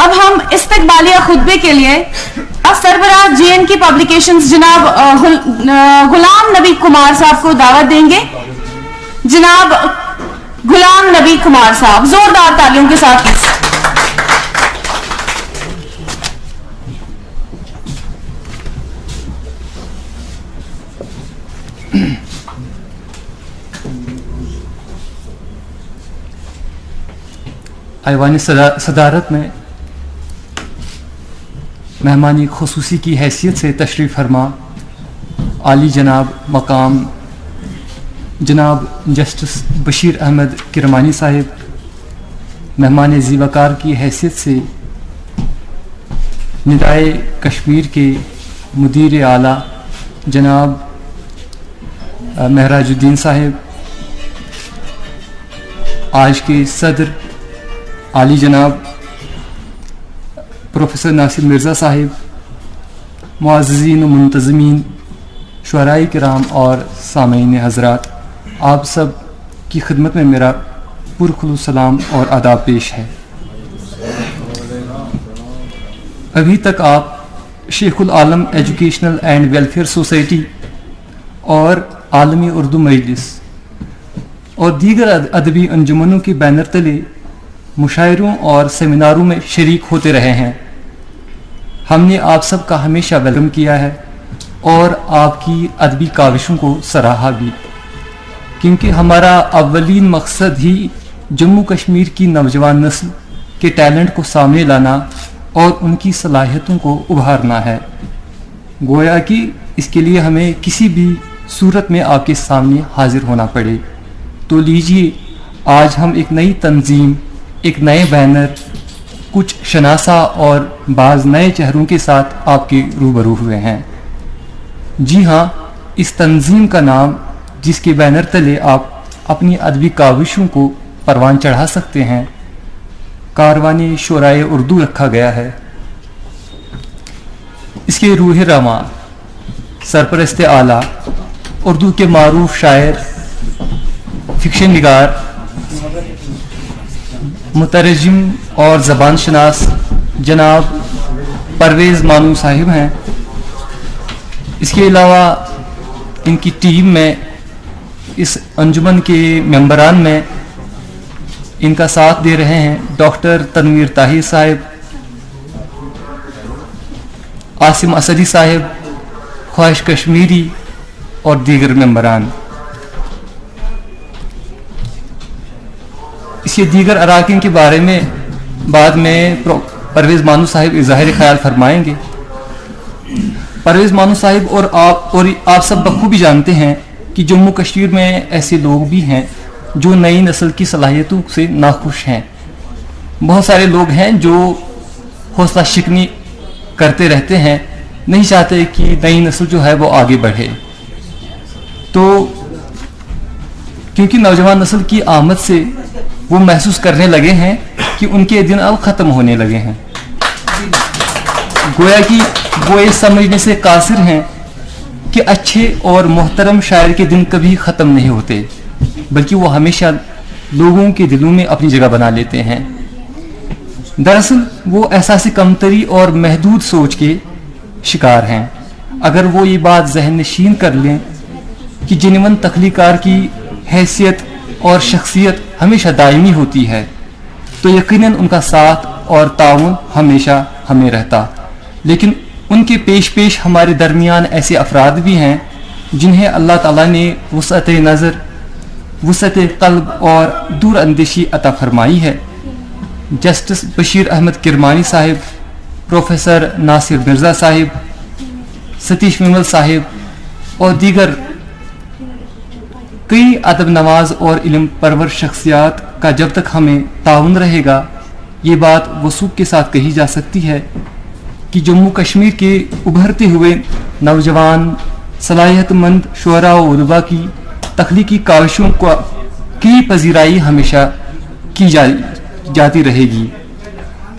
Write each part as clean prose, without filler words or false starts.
अब हम इस्तकबालिया खुतबे के लिए सरबराह JNK पब्लिकेशंस जनाब गुलाम नबी कुमार साहब को दावत देंगे। जनाब गुलाम नबी कुमार साहब, जोरदार तालियों के साथ। ऐवान सदारत में मेहमानी खुसूसी की हैसियत से तशरीफ़ फरमा आली जनाब मकाम जनाब जस्टिस बशीर अहमद किरमानी साहिब, मेहमान ज़ीवकार की हैसियत से निदाए कश्मीर के मुदीर आला जनाब महराजुद्दीन साहिब, आज के सदर आली जनाब प्रोफेसर नासिर मिर्ज़ा साहिब, मुअज़्ज़िज़ीन व मुंतज़मीन, शुअराए किराम और सामीन हज़रात, आप सब की खिदमत में मेरा पुरखुलूस सलाम और आदाब पेश है। अभी तक आप शेखुल आलम एजुकेशनल एंड वेलफेयर सोसाइटी और आलमी उर्दू मजलिस और दीगर अदबी अंजुमनों के बैनर तले मुशायरों और सेमिनारों में शरीक होते रहे हैं। हमने आप सब का हमेशा वेलकम किया है और आपकी अदबी काविशों को सराहा भी, क्योंकि हमारा अव्वलीन मकसद ही जम्मू कश्मीर की नौजवान नस्ल के टैलेंट को सामने लाना और उनकी सलाहियतों को उभारना है। गोया कि इसके लिए हमें किसी भी सूरत में आपके सामने हाजिर होना पड़े। तो लीजिए, आज हम एक नई तंजीम, एक नए बैनर, कुछ शनासा और बाज़ नए चेहरों के साथ आपके रूबरू हुए हैं। जी हाँ, इस तंजीम का नाम, जिसके बैनर तले आप अपनी अदबी काविशों को परवान चढ़ा सकते हैं, कारवानी शुराए उर्दू रखा गया है। इसके रूह रवां सरपरस्त आला उर्दू के मारूफ शायर, फिक्शन निगार, मुतरजिम और ज़बान शनास जनाब परवेज़ मानू साहिब हैं। इसके अलावा इनकी टीम में, इस अंजुमन के मेंबरान में इनका साथ दे रहे हैं डॉक्टर तनवीर ताहिर साहिब, आसिम असदी साहिब, ख्वाहिश कश्मीरी और दीगर मेंबरान। इसके दीगर अराकीन के बारे में बाद में परवेज़ मानू साहिब इज़हार ख्याल फरमाएंगे। परवेज़ मानू साहिब और आप सब बखूबी जानते हैं कि जम्मू कश्मीर में ऐसे लोग भी हैं जो नई नस्ल की सलाहियतों से नाखुश हैं। बहुत सारे लोग हैं जो हौसला शिकनी करते रहते हैं, नहीं चाहते कि नई नस्ल जो है वो आगे बढ़े। तो क्योंकि नौजवान नस्ल की आमद से वो महसूस करने लगे हैं कि उनके दिन अब ख़त्म होने लगे हैं। गोया कि वो ये समझने से कासिर हैं कि अच्छे और मोहतरम शायर के दिन कभी ख़त्म नहीं होते, बल्कि वो हमेशा लोगों के दिलों में अपनी जगह बना लेते हैं। दरअसल वो एहसास कमतरी और महदूद सोच के शिकार हैं। अगर वो ये बात ज़हन नशीन कर लें कि जिनवन तख्लीकार की हैसियत और शख्सियत हमेशा दायमी होती है, तो यकीनन उनका साथ और ताउन हमेशा हमें रहता। लेकिन उनके पेश हमारे दरमियान ऐसे अफराद भी हैं जिन्हें अल्लाह ताला ने वसअत नज़र, वसअत क़ल्ब और दूर अंदेशी अता फरमाई है। जस्टिस बशीर अहमद किरमानी साहिब, प्रोफेसर नासिर मिर्ज़ा साहिब, सतीश विमल साहिब और दीगर कई अदब नवाज और इल्म परवर शख्सियात का जब तक हमें ताउन रहेगा, ये बात वसूख के साथ कही जा सकती है कि जम्मू कश्मीर के उभरते हुए नौजवान सलाहियतमंद शुअरा व उदबा की तख्लीकी काविशों की पजीराई हमेशा की जाती रहेगी।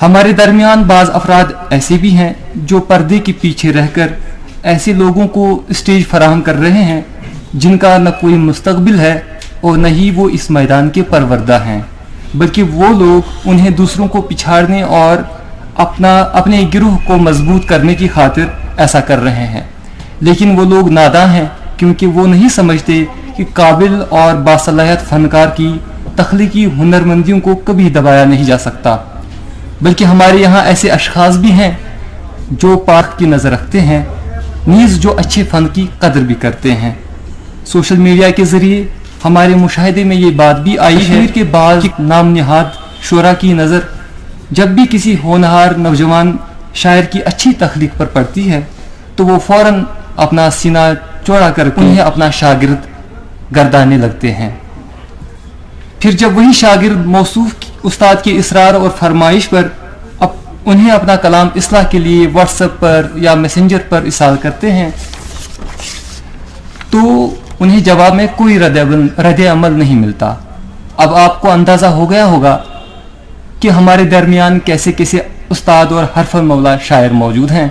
हमारे दरमियान बाज़ अफराद ऐसे भी हैं जो पर्दे के पीछे रहकर ऐसे लोगों को स्टेज फराहम कर रहे हैं जिनका न कोई मुस्तकबिल है और न ही वो इस मैदान के परवरदा हैं, बल्कि वो लोग उन्हें दूसरों को पिछाड़ने और अपने गिरोह को मजबूत करने की खातिर ऐसा कर रहे हैं, लेकिन वो लोग नादां हैं क्योंकि वो नहीं समझते कि काबिल और बासलाहियत फनकार की तख्लीकी हुनरमंदियों को कभी दबाया नहीं जा सकता, बल्कि हमारे यहाँ ऐसे अशखास भी हैं जो पाक की नज़र रखते हैं, नीज़ जो अच्छे फ़न की कदर भी करते हैं। सोशल मीडिया के ज़रिए हमारे मुशाहिदे में ये बात भी आई है कि बाद नाम निहाद शुरा की नज़र जब भी किसी होनहार नौजवान शायर की अच्छी तख्लीक पर पड़ती है तो वो फ़ौरन अपना सीना चौड़ा करके उन्हें अपना शागिर्द गर्दाने लगते हैं। फिर जब वही शागिर्द मौसूफ उस्ताद के इसरार और फरमाइश पर उन्हें अपना कलाम इस्लाह के लिए व्हाट्सएप पर या मैसेंजर पर इरसाल करते हैं तो उन्हें जवाब में कोई रद्द अमल नहीं मिलता। अब आपको अंदाज़ा हो गया होगा कि हमारे दरमियान कैसे कैसे उस्ताद और हरफ मौला शायर मौजूद हैं,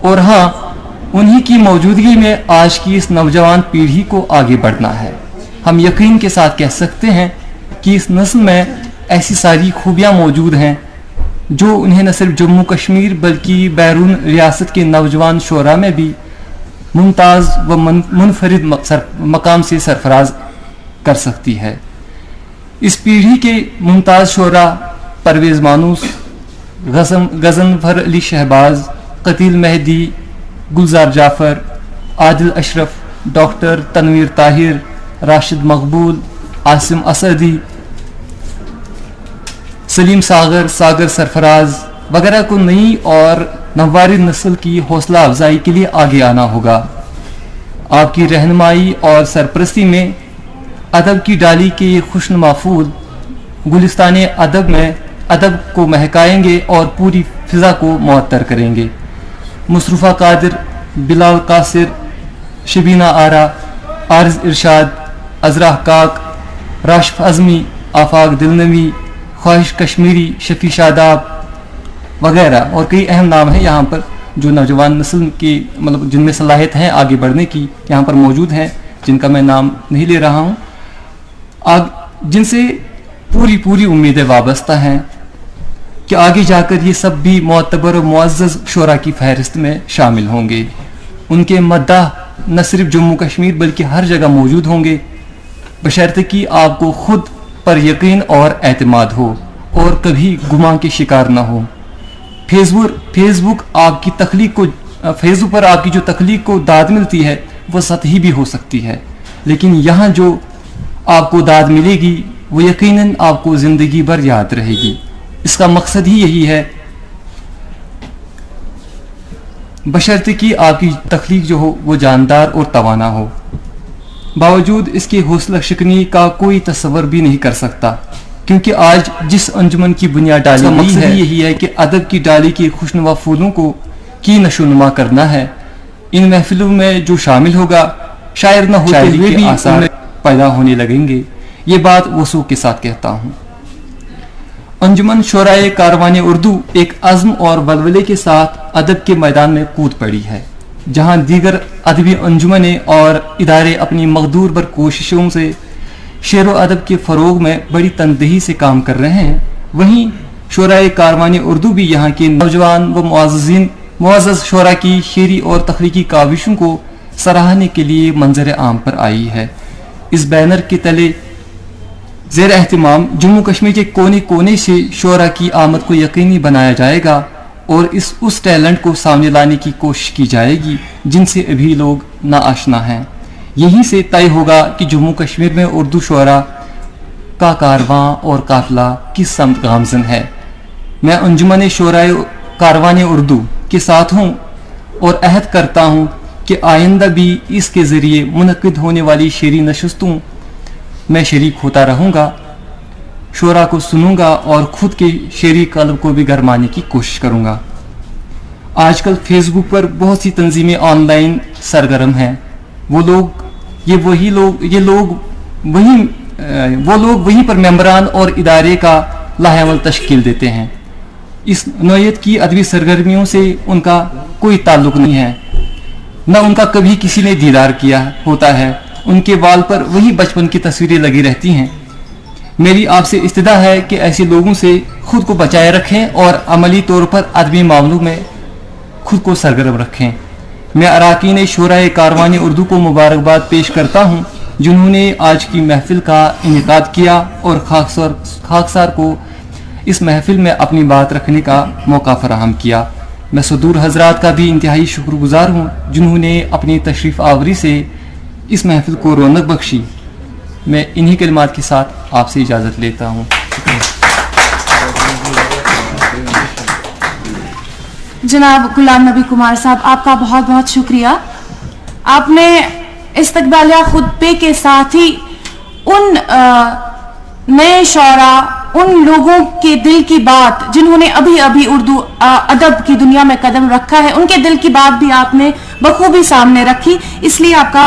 और हाँ, उन्हीं की मौजूदगी में आज की इस नौजवान पीढ़ी को आगे बढ़ना है। हम यकीन के साथ कह सकते हैं कि इस नस्ल में ऐसी सारी खूबियाँ मौजूद हैं जो उन्हें न सिर्फ जम्मू कश्मीर बल्कि बैरून रियासत के नौजवान शोरा में भी मुमताज़ व मुनफरिद मकाम से सरफराज कर सकती है। इस पीढ़ी के मुमताज़ शोरा परवेज़ मानूस, गज़नफ़र अली शहबाज, कतील मेहदी, गुलजार जाफ़र, आदिल अशरफ, डॉक्टर तनवीर ताहिर, राशिद मकबूल, आसिम असदी, सलीम सागर, सागर सरफराज वगैरह को नई और नवारिद नस्ल की हौसला अफजाई के लिए आगे आना होगा। आपकी रहनुमाई और सरपरस्ती में अदब की डाली के खुशनुमा फूल गुलिस्तान अदब में अदब को महकाएंगे और पूरी फिजा को मुअत्तर करेंगे। मुसरफ़ा कादिर, बिलाल कासिर, शबीना आरा, आरिज़ इरशाद, अज़रा काक, राशिफ अज़मी, आफाक दिलनवी, ख्वाहिश कश्मीरी, शफी शादाब वगैरह और कई अहम नाम हैं यहाँ पर जो नौजवान नस्ल की मतलब जिनमें सलाहियत है आगे बढ़ने की यहाँ पर मौजूद हैं, जिनका मैं नाम नहीं ले रहा हूँ, जिनसे पूरी उम्मीदें वाबस्ता हैं कि आगे जाकर ये सब भी मोतबर और मुअज़्ज़ज़ शोरा की फहरिस्त में शामिल होंगे। उनके मद्दाह न सिर्फ जम्मू कश्मीर बल्कि हर जगह मौजूद होंगे, बशर्ते कि आपको खुद पर यकीन और एतमाद हो और कभी गुमान के शिकार न हो। फेसबुक आपकी तख्लीक को फेसबुक पर आपकी जो तख्लीक को दाद मिलती है वह सतही भी हो सकती है, लेकिन यहाँ जो आपको दाद मिलेगी वो यकीनन आपको ज़िंदगी भर याद रहेगी। इसका मकसद ही यही है, बशर्ते कि आपकी तख्लीक जो हो वो जानदार और तवाना हो। बावजूद इसके हौसला शिकनी का कोई तस्वर भी नहीं कर सकता, क्योंकि आज जिस अंजुमन की बुनियाद डाली गई है यही है कि अदब की डाली के खुशनुमा फूलों को की नशोनुमा करना है। इन महफिलों में जो शामिल होगा शायर न होते हुए भी आसार पैदा होने लगेंगे। ये बात वसूख के साथ कहता हूँ। अंजुमन शोराए कारवान उर्दू एक अज़्म और वलवले के साथ अदब के मैदान में कूद पड़ी है। जहाँ दीगर अदबी अंजुमने और इदारे अपनी मकदूर बर कोशिशों से शेर व अदब के फ़रोग में बड़ी तनदही से काम कर रहे हैं, वहीं शोराए कारवान उर्दू भी यहाँ के नौजवान व मुअज़्ज़ज़ शोरा की शेरी और तख्लीकी काविशों को सराहने के लिए मंजर आम पर आई है। इस बैनर के तले ज़ेर एहतिमाम जम्मू कश्मीर के कोने कोने से शोरा की आमद को यकीनी बनाया जाएगा और उस टैलेंट को सामने लाने की कोशिश की जाएगी जिनसे अभी लोग नाआशना हैं। यहीं से तय होगा कि जम्मू कश्मीर में उर्दू शोरा का कारवां और काफिला किस समत गामज़न है। मैं अंजुमन शोराए कारवान उर्दू के साथ हूँ और अहद करता हूँ कि आइंदा भी इसके ज़रिए मुनक़िद होने वाली शेरी नशस्तों मैं शरीक होता रहूँगा, शोरा को सुनूंगा और ख़ुद के शेरी कल्ब को भी गरमाने की कोशिश करूँगा। आजकल फेसबुक पर बहुत सी तंजीमें ऑनलाइन सरगर्म हैं। वो लोग वहीं पर मेंबरान और इदारे का लाहेअमल तश्कील देते हैं। इस नौयत की अदबी सरगर्मियों से उनका कोई ताल्लुक़ नहीं है, न उनका कभी किसी ने दीदार किया होता है। उनके वाल पर वही बचपन की तस्वीरें लगी रहती हैं। मेरी आपसे इस्तदा है कि ऐसे लोगों से खुद को बचाए रखें और अमली तौर पर अदबी मामलों में खुद को सरगर्म रखें। मैं अरकान शोराए कारवान उर्दू को मुबारकबाद पेश करता हूँ जिन्होंने आज की महफिल का इनेकाद किया और खाकसार को इस महफिल में अपनी बात रखने का मौका फराहम किया। मैं सदूर हजरात का भी इंतहाई शुक्रगुजार हूँ जिन्होंने अपनी तशरीफ़ आवरी से इस महफिल को रौनक बख्शी। मैं इन्हीं कलिमात के साथ आपसे इजाज़त लेता हूँ। जनाब गुलाम नबी कुमार साहब, आपका बहुत बहुत शुक्रिया। आपने इस्तकबालिया खुतबे के साथ ही उन नए शौरा, उन लोगों के दिल की बात जिन्होंने अभी अभी उर्दू अदब की दुनिया में कदम रखा है, उनके दिल की बात भी आपने बखूबी सामने रखी, इसलिए आपका